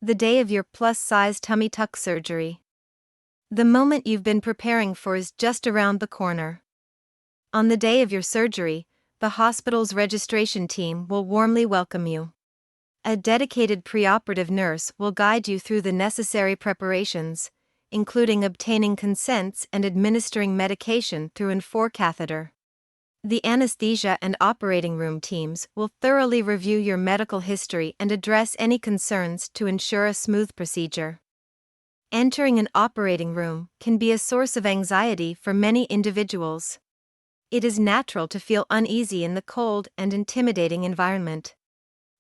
The day of your plus-size tummy tuck surgery. The moment you've been preparing for is just around the corner. On the day of your surgery, the hospital's registration team will warmly welcome you. A dedicated preoperative nurse will guide you through the necessary preparations, including obtaining consents and administering medication through an 4 catheter. The anesthesia and operating room teams will thoroughly review your medical history and address any concerns to ensure a smooth procedure. Entering an operating room can be a source of anxiety for many individuals. It is natural to feel uneasy in the cold and intimidating environment.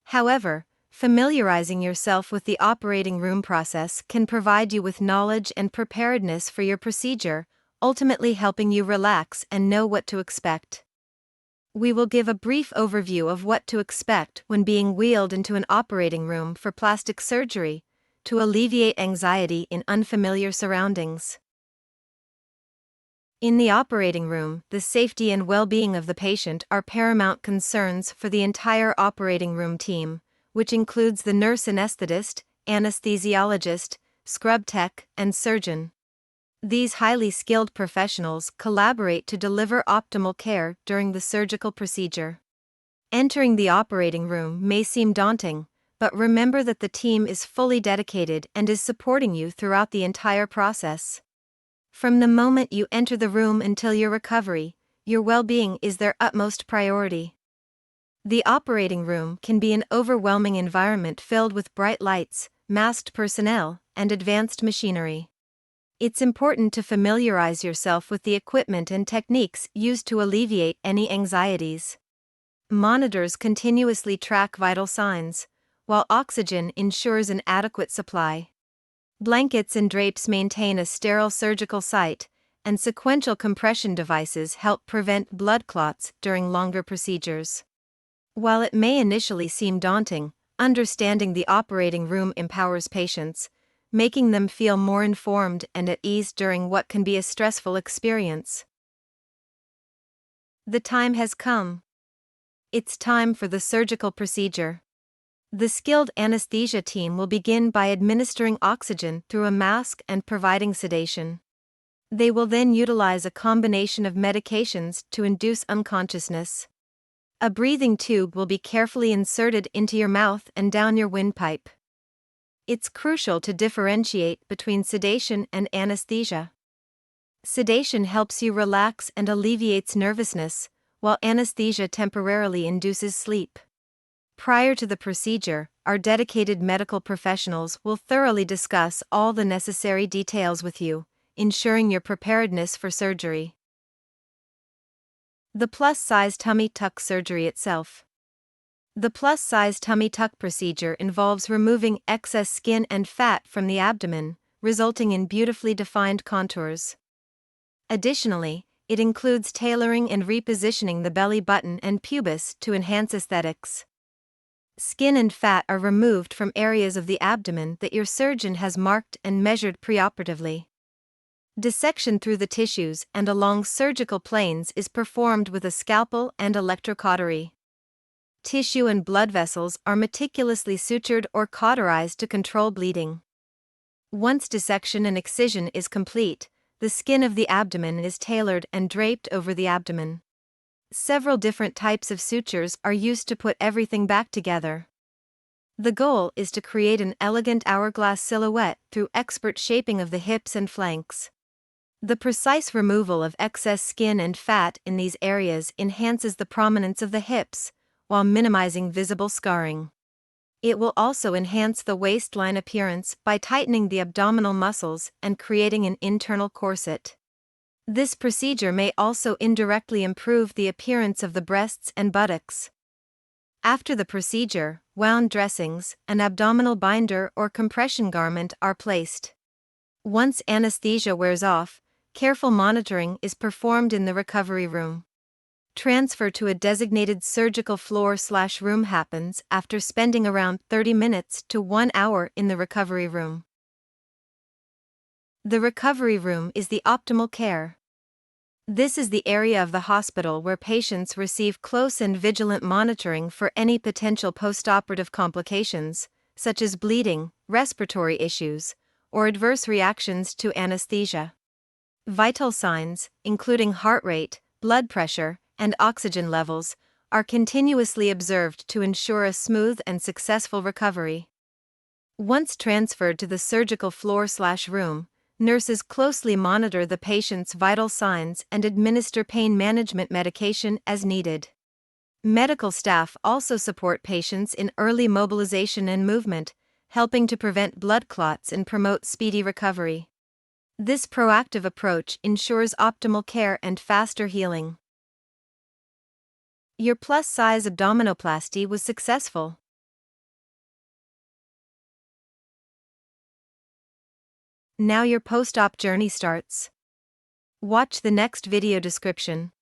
However, familiarizing yourself with the operating room process can provide you with knowledge and preparedness for your procedure, ultimately helping you relax and know what to expect. We will give a brief overview of what to expect when being wheeled into an operating room for plastic surgery, to alleviate anxiety in unfamiliar surroundings. In the operating room, the safety and well-being of the patient are paramount concerns for the entire operating room team, which includes the nurse anesthetist, anesthesiologist, scrub tech, and surgeon. These highly skilled professionals collaborate to deliver optimal care during the surgical procedure. Entering the operating room may seem daunting, but remember that the team is fully dedicated and is supporting you throughout the entire process. From the moment you enter the room until your recovery, your well-being is their utmost priority. The operating room can be an overwhelming environment filled with bright lights, masked personnel, and advanced machinery. It's important to familiarize yourself with the equipment and techniques used to alleviate any anxieties. Monitors continuously track vital signs, while oxygen ensures an adequate supply. Blankets and drapes maintain a sterile surgical site, and sequential compression devices help prevent blood clots during longer procedures. While it may initially seem daunting, understanding the operating room empowers patients, making them feel more informed and at ease during what can be a stressful experience. The time has come. It's time for the surgical procedure. The skilled anesthesia team will begin by administering oxygen through a mask and providing sedation. They will then utilize a combination of medications to induce unconsciousness. A breathing tube will be carefully inserted into your mouth and down your windpipe. It's crucial to differentiate between sedation and anesthesia. Sedation helps you relax and alleviates nervousness, while anesthesia temporarily induces sleep. Prior to the procedure, our dedicated medical professionals will thoroughly discuss all the necessary details with you, ensuring your preparedness for surgery. The plus-size tummy tuck surgery itself. The plus-size tummy tuck procedure involves removing excess skin and fat from the abdomen, resulting in beautifully defined contours. Additionally, it includes tailoring and repositioning the belly button and pubis to enhance aesthetics. Skin and fat are removed from areas of the abdomen that your surgeon has marked and measured preoperatively. Dissection through the tissues and along surgical planes is performed with a scalpel and electrocautery. Tissue and blood vessels are meticulously sutured or cauterized to control bleeding. Once dissection and excision is complete, the skin of the abdomen is tailored and draped over the abdomen. Several different types of sutures are used to put everything back together. The goal is to create an elegant hourglass silhouette through expert shaping of the hips and flanks. The precise removal of excess skin and fat in these areas enhances the prominence of the hips, while minimizing visible scarring. It will also enhance the waistline appearance by tightening the abdominal muscles and creating an internal corset. This procedure may also indirectly improve the appearance of the breasts and buttocks. After the procedure, wound dressings, an abdominal binder or compression garment are placed. Once anesthesia wears off, careful monitoring is performed in the recovery room. Transfer to a designated surgical floor/room happens after spending around 30 minutes to 1 hour in the recovery room. The recovery room is the optimal care. This is the area of the hospital where patients receive close and vigilant monitoring for any potential postoperative complications, such as bleeding, respiratory issues, or adverse reactions to anesthesia. Vital signs, including heart rate, blood pressure, and oxygen levels, are continuously observed to ensure a smooth and successful recovery. Once transferred to the surgical floor/room, nurses closely monitor the patient's vital signs and administer pain management medication as needed. Medical staff also support patients in early mobilization and movement, helping to prevent blood clots and promote speedy recovery. This proactive approach ensures optimal care and faster healing. Your plus-size abdominoplasty was successful. Now your post-op journey starts. Watch the next video description.